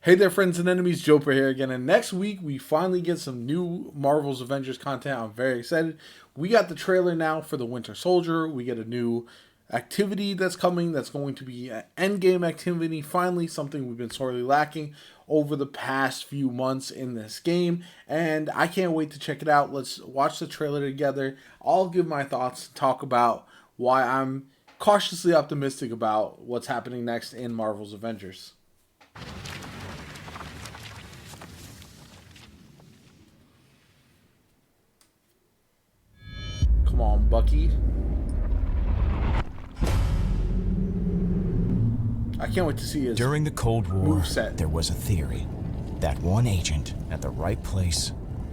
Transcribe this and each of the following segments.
Hey there, friends and enemies. Joper here again. And next week, we finally get some new Marvel's Avengers content. I'm very excited. We got the trailer now for the Winter Soldier. We get a new activity that's coming that's going to be an endgame activity. Finally, something we've been sorely lacking over the past few months in this game. And I can't wait to check it out. Let's watch the trailer together. I'll give my thoughts, talk about why I'm cautiously optimistic about what's happening next in Marvel's Avengers. Come on, Bucky. I can't wait to see his During the Cold War, moveset. there was a theory that one agent at the right place,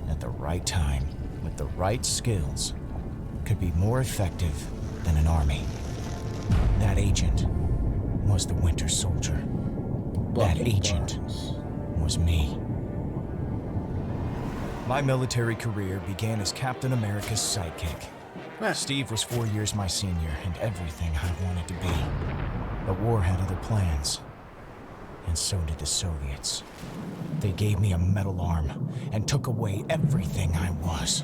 at the right time, with the right skills, could be more effective than an army. That agent was the Winter Soldier. Bucky That agent Barnes. was me. My military career began as Captain America's sidekick. Steve was 4 years my senior and everything I wanted to be. The war had other plans, and so did the Soviets. They gave me a metal arm and took away everything I was.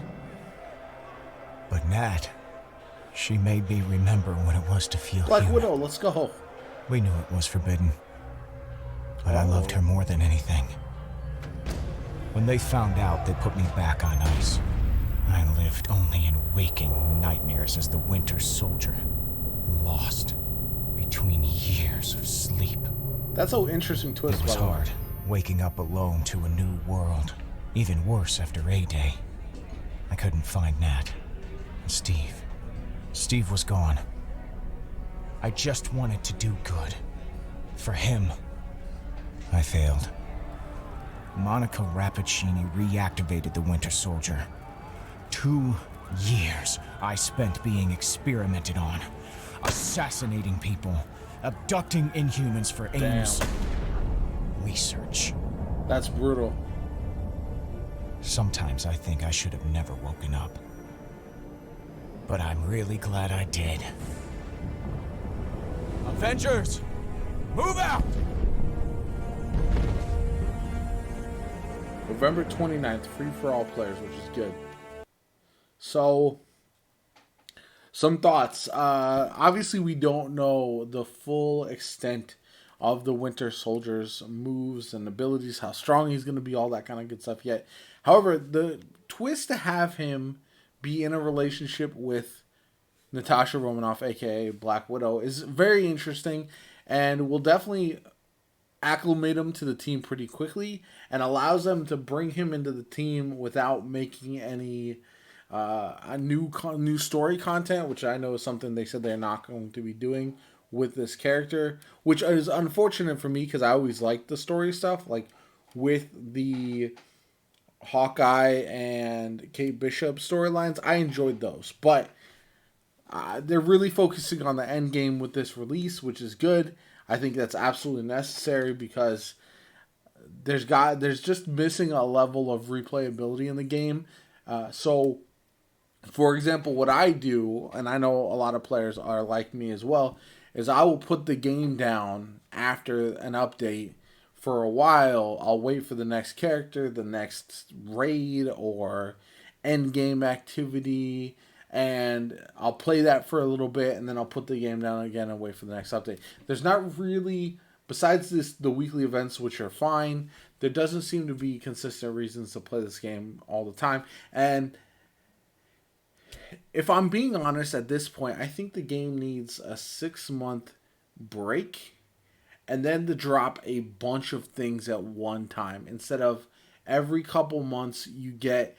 But Nat, she made me remember what it was to feel Black human. Widow, let's go. We knew it was forbidden, but I loved her more than anything. When they found out, they put me back on ice. I lived only in waking nightmares as the Winter Soldier, lost between years of sleep. That's so interesting twist. It was by the way. hard, waking up alone to a new world. Even worse after A-Day. I couldn't find Nat. And Steve. Steve was gone. I just wanted to do good. For him. I failed. Monica Rappaccini reactivated the Winter Soldier. 2 years I spent being experimented on. Assassinating people. Abducting Inhumans for aims. Research. That's brutal. Sometimes I think I should have never woken up. But I'm really glad I did. Avengers! Move out! November 29th, free for all players, which is good. So, some thoughts. Obviously, we don't know the full extent of the Winter Soldier's moves and abilities, how strong he's going to be, all that kind of good stuff yet. However, the twist to have him be in a relationship with Natasha Romanoff, aka Black Widow, is very interesting and will definitely acclimate him to the team pretty quickly and allows them to bring him into the team without making any a new story content, which I know is something they said they're not going to be doing with this character, which is unfortunate for me because I always liked the story stuff, like with the Hawkeye and Kate Bishop storylines. I enjoyed those, but they're really focusing on the end game with this release, which is good. I think that's absolutely necessary because there's just missing a level of replayability in the game. So, for example, what I do, and I know a lot of players are like me as well, is I will put the game down after an update for a while. I'll wait for the next character, the next raid, or end game activity, and I'll play that for a little bit, and then I'll put the game down again and wait for the next update. There's not really, besides the weekly events, which are fine, there doesn't seem to be consistent reasons to play this game all the time. And if I'm being honest at this point, I think the game needs a 6-month break and then to drop a bunch of things at one time instead of every couple months you get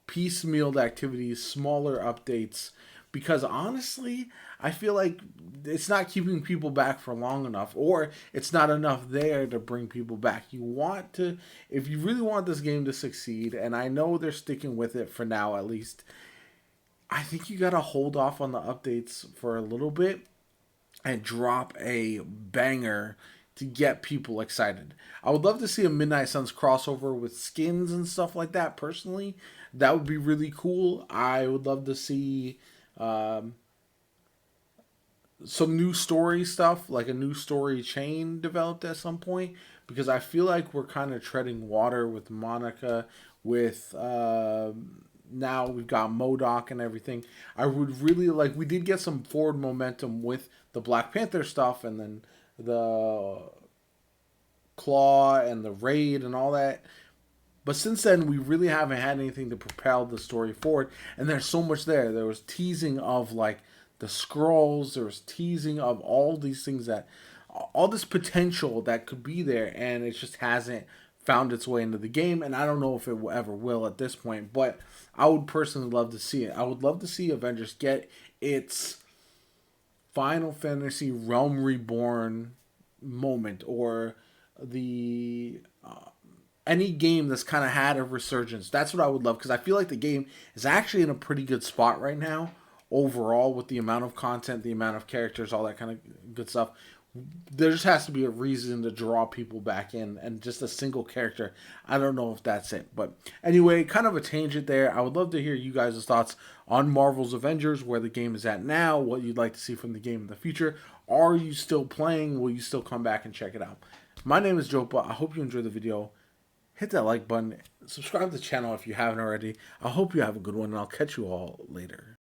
piecemealed activities, smaller updates, because honestly, I feel like it's not keeping people back for long enough, or it's not enough there to bring people back. You want to, if you really want this game to succeed, and I know they're sticking with it for now at least, I think you gotta hold off on the updates for a little bit and drop a banger to get people excited. I would love to see a Midnight Suns crossover with skins and stuff like that, personally. That would be really cool. I would love to see some new story stuff, like a new story chain developed at some point. because I feel like we're kind of treading water with Monica, with now we've got MODOK and everything. I would really like. We did get some forward momentum with the Black Panther stuff, and then the Claw and the Raid and all that. But since then, we really haven't had anything to propel the story forward. And there's so much there. There was teasing of like the scrolls. There was teasing of all these things that, all this potential that could be there, and it just hasn't found its way into the game. And I don't know if it ever will at this point. But I would personally love to see it. I would love to see Avengers get its Final Fantasy Realm Reborn moment, or the any game that's kind of had a resurgence. That's what I would love, because I feel like the game is actually in a pretty good spot right now overall, with the amount of content, the amount of characters, all that kind of good stuff. There just has to be a reason to draw people back in, and just a single character, I don't know if that's it. But anyway, kind of a tangent there. I would love to hear you guys' thoughts on Marvel's Avengers, where the game is at now, what you'd like to see from the game in the future. Are you still playing? Will you still come back and check it out? My name is Jopa. I hope you enjoyed the video. Hit that like button. Subscribe to the channel if you haven't already. I hope you have a good one, and I'll catch you all later.